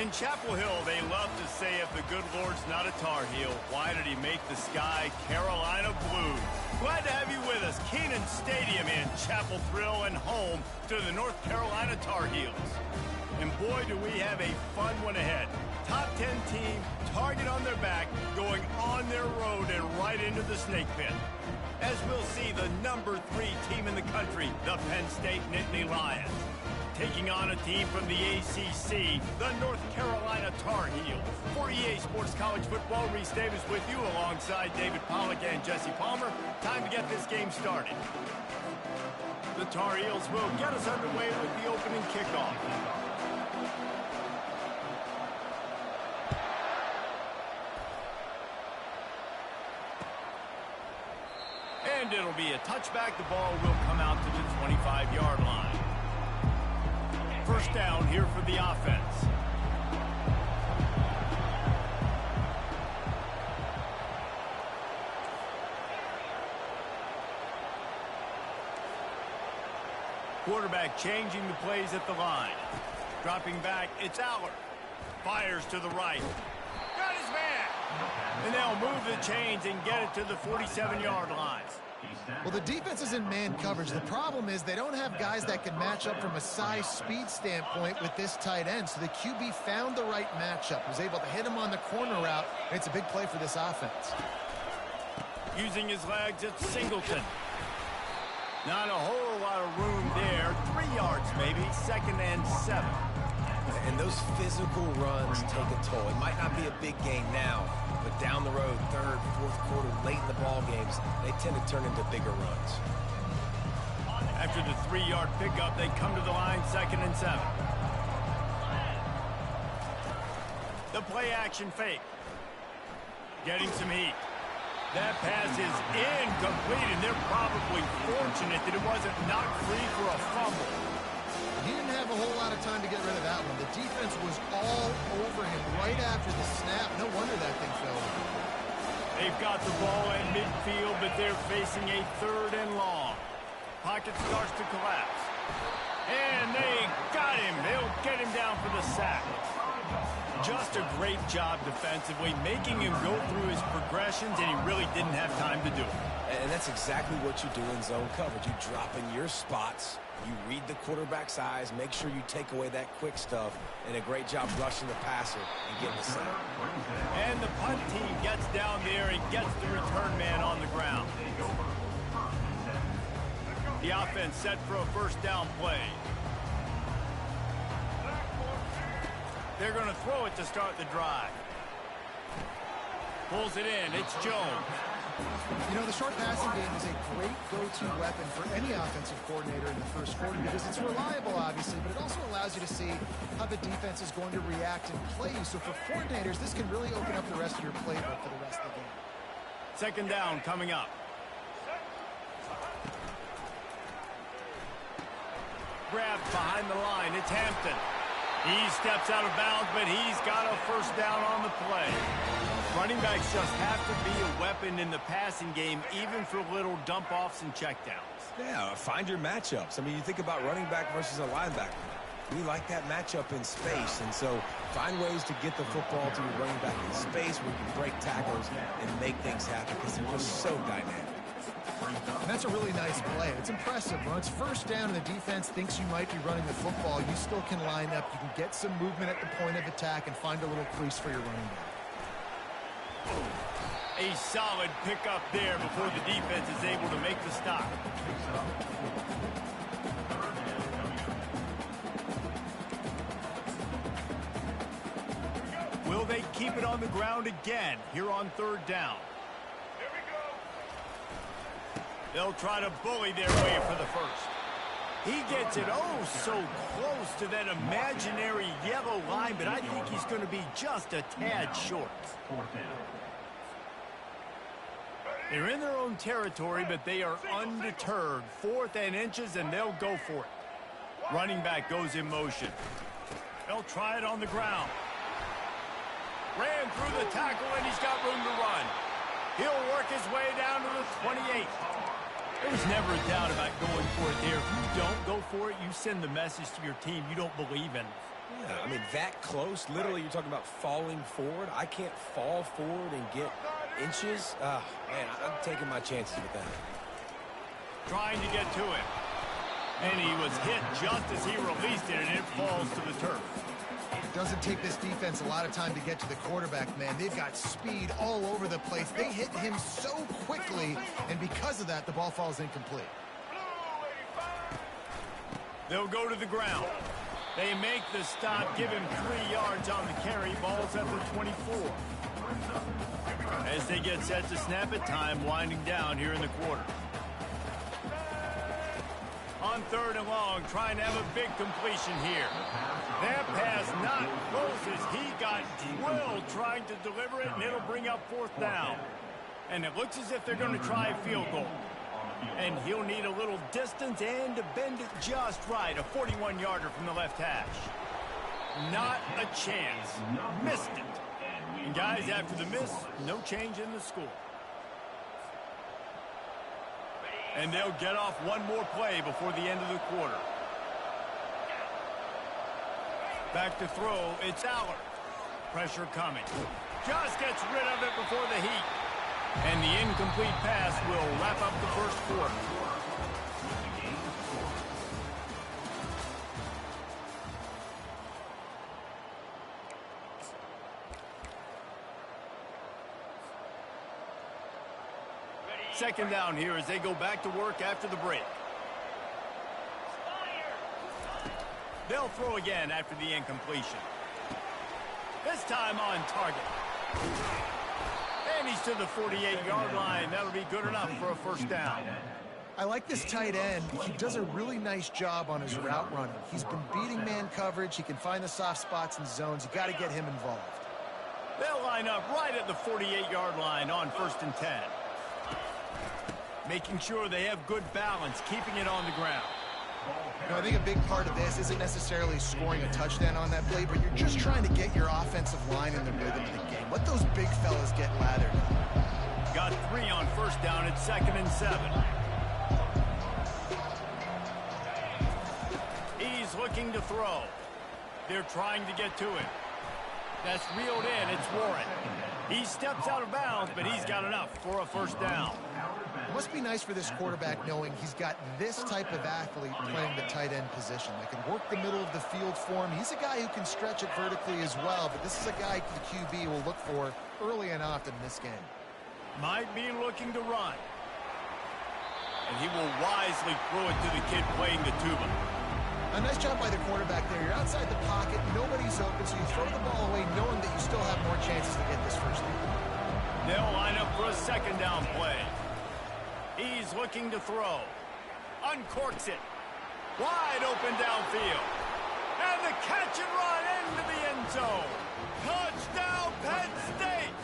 In Chapel Hill, they love to say if the good Lord's not a Tar Heel, why did he make the sky Carolina blue? Glad to have you with us. Kenan Stadium in Chapel Thrill and home to the North Carolina Tar Heels. And boy, do we have a fun one ahead. Top 10 team, target on their back, going on their road and right into the snake pit. As we'll see, the number 3 team in the country, the Penn State Nittany Lions, taking on a team from the ACC, the North Carolina Tar Heels. For EA Sports College Football, Reese Davis with you alongside David Pollack and Jesse Palmer. Time to get this game started. The Tar Heels will get us underway with the opening kickoff. And it'll be a touchback. The ball will come out to the 25-yard line. First down here for the offense. Quarterback changing the plays at the line. Dropping back, it's Aller. Fires to the right. Got his man. And they'll move the chains and get it to the 47-yard line. Well, the defense is in man coverage. The problem is they don't have guys that can match up from a size speed standpoint with this tight end. So the QB found the right matchup, was able to hit him on the corner route, and it's a big play for this offense. Using his legs, it's Singleton. Not a whole lot of room there. 3 yards maybe, 2nd and 7. And those physical runs take a toll. It might not be a big gain now, but down the road, 3rd, 4th quarter, late in the ball games, they tend to turn into bigger runs. After the 3-yard pickup, they come to the line, 2nd and 7. The play action fake. Getting some heat. That pass is incomplete, and they're probably fortunate that it wasn't knocked free for a fumble. He didn't have a whole lot of time to get rid of that one. The defense was all over him right after the snap. No wonder that thing fell. They've got the ball in midfield, but they're facing a 3rd and long. Pocket starts to collapse. And they got him. They'll get him down for the sack. Just a great job defensively, making him go through his progressions, and he really didn't have time to do it. And that's exactly what you do in zone coverage. You drop in your spots, you read the quarterback's eyes, make sure you take away that quick stuff, and a great job rushing the passer and getting the sack. And the punt team gets down there and gets the return man on the ground. The offense set for a first down play. They're going to throw it to start the drive. Pulls it in. It's Jones. You know, the short passing game is a great go-to weapon for any offensive coordinator in the first quarter because it's reliable, obviously, but it also allows you to see how the defense is going to react and play you. So for coordinators, this can really open up the rest of your playbook for the rest of the game. 2nd down coming up. Grabbed behind the line. It's Hampton. He steps out of bounds, but he's got a first down on the play. Running backs just have to be a weapon in the passing game, even for little dump-offs and checkdowns. Yeah, find your matchups. I mean, you think about running back versus a linebacker. We like that matchup in space, and so find ways to get the football to your running back in space where you can break tackles and make things happen because they're just so dynamic. And that's a really nice play. It's impressive. When it's first down and the defense thinks you might be running the football, you still can line up. You can get some movement at the point of attack and find a little crease for your running back. A solid pickup there before the defense is able to make the stop. Will they keep it on the ground again here on 3rd down? They'll try to bully their way for the first. He gets it so close to that imaginary yellow line, but I think he's going to be just a tad short. They're in their own territory, but they are undeterred. 4th and inches, and they'll go for it. Running back goes in motion. They'll try it on the ground. Ran through the tackle, and he's got room to run. He'll work his way down to the 28. There was never a doubt about going for it there. If you don't go for it, you send the message to your team you don't believe in it. Yeah, I mean, that close, literally you're talking about falling forward. I can't fall forward and get inches. Man, I'm taking my chances with that. Trying to get to it. And he was hit just as he released it, and it falls to the turf. It doesn't take this defense a lot of time to get to the quarterback, man. They've got speed all over the place. They hit him so quickly, and because of that, the ball falls incomplete. They'll go to the ground. They make the stop, give him 3 yards on the carry. Ball's at the 24. As they get set to snap it, time winding down here in the quarter. On 3rd and long, trying to have a big completion here. That pass not close as he got drilled trying to deliver it, and it'll bring up 4th down. And it looks as if they're going to try a field goal. And he'll need a little distance and to bend it just right. A 41-yarder from the left hash. Not a chance. Missed it. And guys, after the miss, no change in the score. And they'll get off one more play before the end of the quarter. Back to throw, it's Allard. Pressure coming. Just gets rid of it before the heat. And the incomplete pass will wrap up the first quarter. Second down here as they go back to work after the break. They'll throw again after the incompletion. This time on target. And he's to the 48-yard line. That'll be good enough for a first down. I like this tight end. He does a really nice job on his route running. He's been beating man coverage. He can find the soft spots and zones. You got to get him involved. They'll line up right at the 48-yard line on 1st and 10. Making sure they have good balance, keeping it on the ground. You know, I think a big part of this isn't necessarily scoring a touchdown on that play, but you're just trying to get your offensive line in the rhythm of the game. Let those big fellas get lathered. Got 3 on 1st down at 2nd and 7. He's looking to throw. They're trying to get to it. That's reeled in. It's Warren. He steps out of bounds, but he's got enough for a first down. It must be nice for this quarterback knowing he's got this type of athlete playing the tight end position that can work the middle of the field for him. He's a guy who can stretch it vertically as well, but this is a guy the QB will look for early and often in this game. Might be looking to run. And he will wisely throw it to the kid playing the tuba. A nice job by the quarterback there. You're outside the pocket, nobody's open, so you throw the ball away knowing that you still have more chances to get this first down. They'll line up for a second down play. He's looking to throw. Uncorks it. Wide open downfield. And the catch and run into the end zone. Touchdown, Penn State!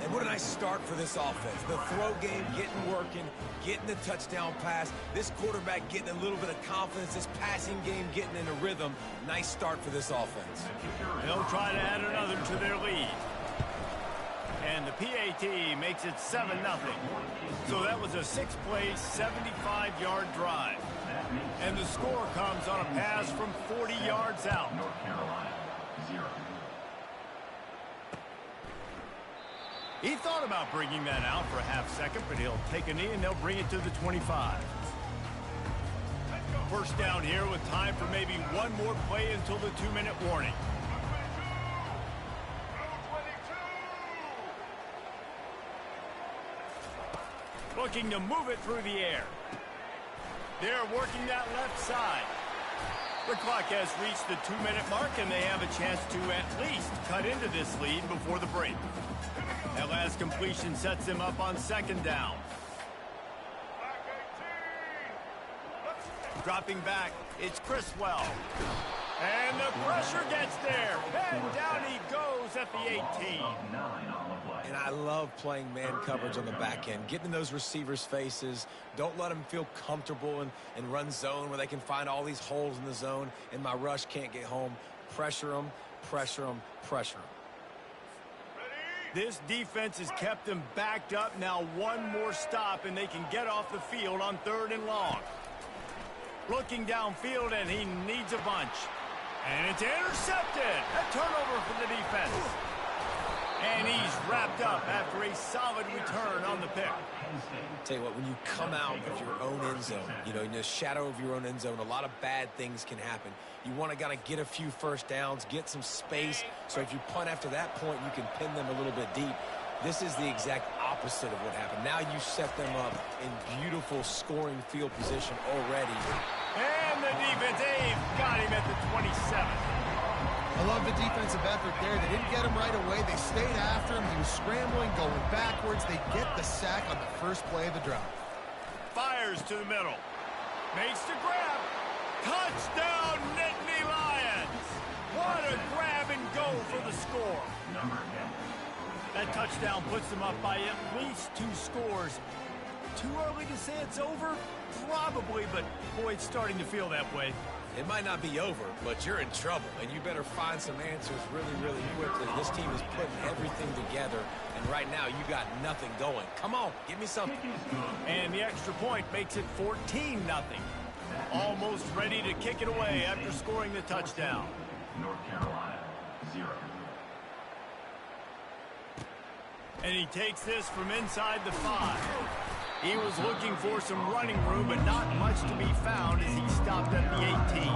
And what a nice start for this offense. The throw game getting working, getting the touchdown pass. This quarterback getting a little bit of confidence. This passing game getting in a rhythm. Nice start for this offense. They'll try to add another to their lead. And the PAT makes it 7-0. So that was a 6-play, 75-yard drive. And the score comes on a pass from 40 yards out. He thought about bringing that out for a half second, but he'll take a knee and they'll bring it to the 25. First down here with time for maybe one more play until the 2-minute warning. Looking to move it through the air. They're working that left side. The clock has reached the 2-minute mark, and they have a chance to at least cut into this lead before the break. That last completion sets them up on second down. Dropping back, it's Criswell. And the pressure gets there. And down he goes at the 18. And I love playing man coverage on the back end, getting in those receivers' faces. Don't let them feel comfortable and run zone where they can find all these holes in the zone and my rush can't get home. Pressure them, pressure them, pressure them. This defense has kept them backed up. Now one more stop and they can get off the field on 3rd and long. Looking downfield, and he needs a bunch. And it's intercepted. A turnover for the defense. And he's wrapped up after a solid return on the pick. Tell you what, when you come out of your own end zone, you know, in the shadow of your own end zone, a lot of bad things can happen. You want to kind of get a few first downs, get some space, so if you punt after that point, you can pin them a little bit deep. This is the exact opposite of what happened. Now you set them up in beautiful scoring field position already. And the defense, they've got him at the 27. I love the defensive effort there. They didn't get him right away. They stayed after him. He was scrambling, going backwards. They get the sack on the first play of the drive. Fires to the middle. Makes the grab. Touchdown, Nittany Lions. What a grab and go for the score. That touchdown puts them up by at least 2 scores. Too early to say it's over? Probably, but boy, it's starting to feel that way. It might not be over, but you're in trouble, and you better find some answers really, really quickly. This team is putting everything together, and right now you got nothing going. Come on, give me something. And the extra point makes it 14-0. Almost ready to kick it away after scoring the touchdown. North Carolina, 0. And he takes this from inside the 5. He was looking for some running room, but not much to be found as he stopped at the 18.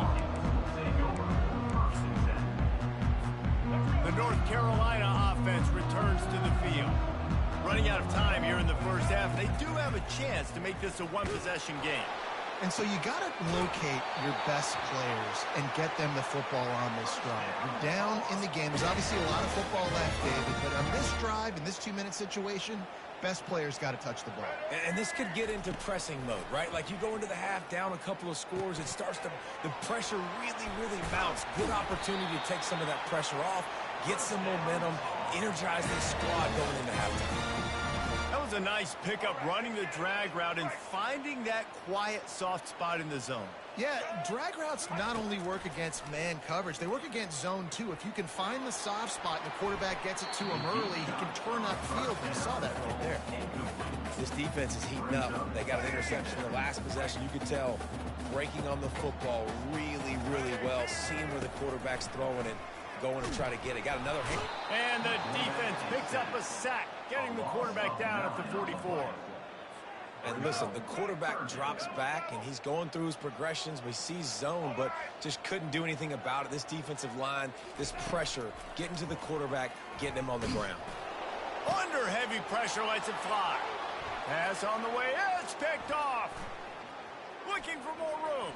The North Carolina offense returns to the field. Running out of time here in the first half, they do have a chance to make this a one-possession game. And so you got to locate your best players and get them the football on this drive. You're down in the game. There's obviously a lot of football left, David, but on this drive, in this 2-minute situation, best players got to touch the ball. And this could get into pressing mode, right? Like you go into the half down a couple of scores, it starts to, the pressure really, really mounts. Good opportunity to take some of that pressure off, get some momentum, energize this squad going into halftime. That was a nice pickup, running the drag route and finding that quiet, soft spot in the zone. Yeah, drag routes not only work against man coverage, they work against zone too. If you can find the soft spot and the quarterback gets it to him early, he can turn upfield. You saw that right there. This defense is heating up. They got an interception in the last possession. You could tell breaking on the football really, really well, seeing where the quarterback's throwing it, going to try to get it. Got another hit. And the defense picks up a sack, getting the quarterback down at the 44. And listen, the quarterback drops back, and he's going through his progressions. We see zone, but just couldn't do anything about it. This defensive line, this pressure, getting to the quarterback, getting him on the ground. Under heavy pressure, lets it fly. Pass on the way, it's picked off. Looking for more room.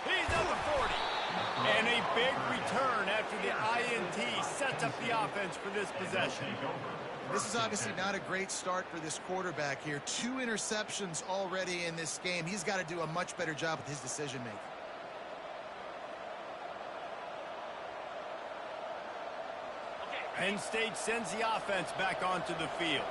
He's at the 40. And a big return after the INT sets up the offense for this possession. This is obviously not a great start for this quarterback here. 2 interceptions already in this game. He's got to do a much better job with his decision-making. Penn State sends the offense back onto the field.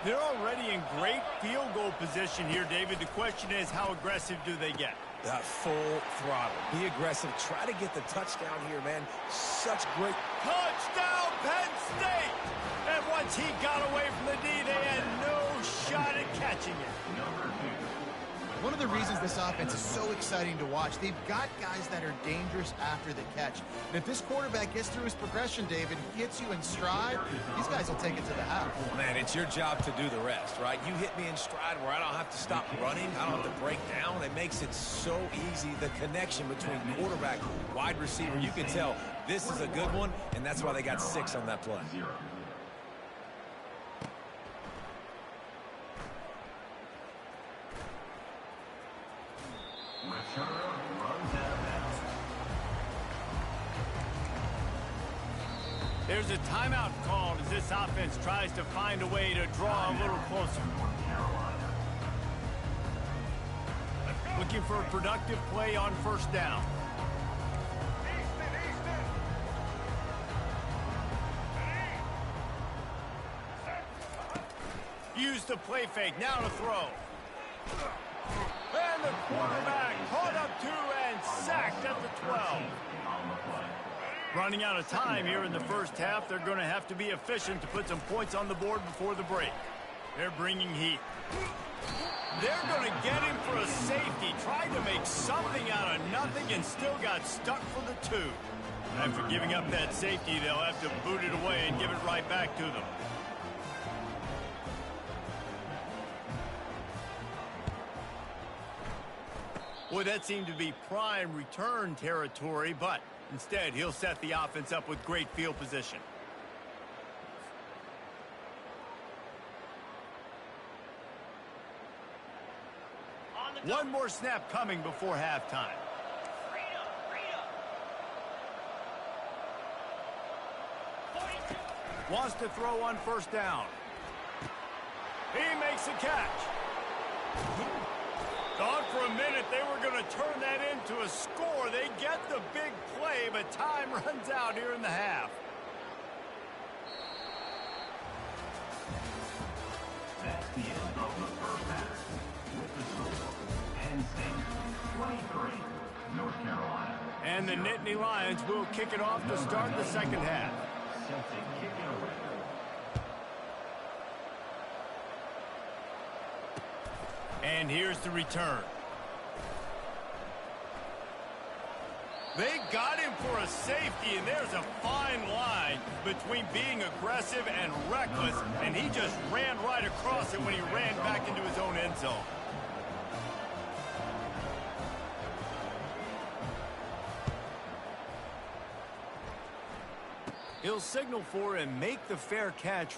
They're already in great field goal position here, David. The question is, how aggressive do they get? Full throttle. Be aggressive. Try to get the touchdown here, man. Such great... Touchdown, Penn State! And once he got away from the D, they had no shot at catching it. One of the reasons this offense is so exciting to watch, they've got guys that are dangerous after the catch. And if this quarterback gets through his progression, David, hits you in stride, these guys will take it to the house. Man, it's your job to do the rest, right? You hit me in stride where I don't have to stop running. I don't have to break down. It makes it so easy, the connection between quarterback, wide receiver. You can tell this is a good one, and that's why they got 6 on that play. There's a timeout called as this offense tries to find a way to draw a little closer. Looking for a productive play on first down. Use the play fake, now to throw. And the quarterback caught up to and sacked at the 12. Running out of time here in the first half. They're going to have to be efficient to put some points on the board before the break. They're bringing heat. They're going to get him for a safety. Tried to make something out of nothing and still got stuck for the 2. After giving up that safety, they'll have to boot it away and give it right back to them. Boy, that seemed to be prime return territory, but instead he'll set the offense up with great field position. One more snap coming before halftime. Wants to throw on first down. He makes a catch. Thought for a minute they were going to turn that into a score. They get the big play, but time runs out here in the half. That's the end of the first half. With the score, Penn State 23, North Carolina. And the Nittany Lions will kick it off to start the second half. Set to kick it away. And here's the return. They got him for a safety, and there's a fine line between being aggressive and reckless, and he just ran right across it when he ran back into his own end zone. He'll signal for and make the fair catch.